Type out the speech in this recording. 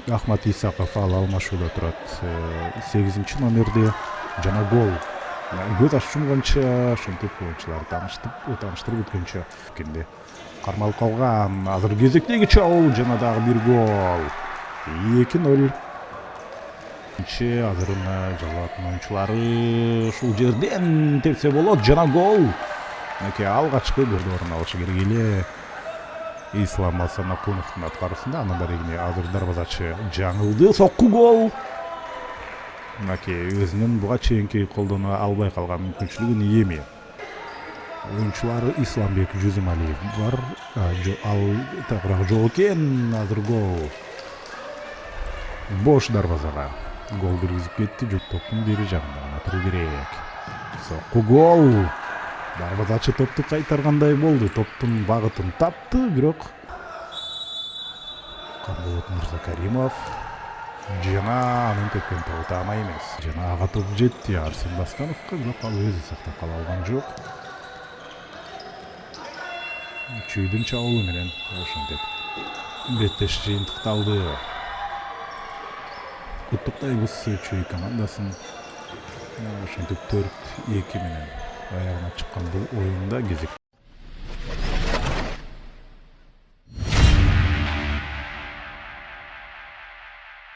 Ахмат Исаков ал алмашууда турат 8-номерде жана гол көз аччумганча ошентип оюнчулар тааныштырып өткөнчө кенде кармалып калган. Азыр кезектеги чабуул жана дагы бир гол. 2-0. Азыр Жалалаттын оюнчулары ушул жерден тепсе болот жана гол. Алгачкы голду орун алышы керек эле. Ислам Асанакуновдун аткаруусунда анын дарегине азыр дарбазачы жаңылды. Сокку гол. Өзүнүн буга чейинки колдоно албай калган мүмкүнчүлүгүн эми. Оюнчулары Исламбек Жүзүмалиев бар. Ал бирок жок экен. Азыр гол. Бош дарбазага гол киргизип кетти. Жук топтун бери жагында гана туру керек. Сокку гол. Дарбазачы топту кайтаргандай болду. Топтун багытын тапты, бирок Камболот Мырзакаримов жана анын тепкен тобу таама эмес. Жана ага топ жетти Арсен Бастановго, бирок ал өзү сактап кала алган жок. Чүйдүн чабуулу менен ошентип беттеш жыйынтыкталды. Куттуктайбыз Чүй командасын. Ошентип 4-2 менен аягына чыккан бул оюнда кезек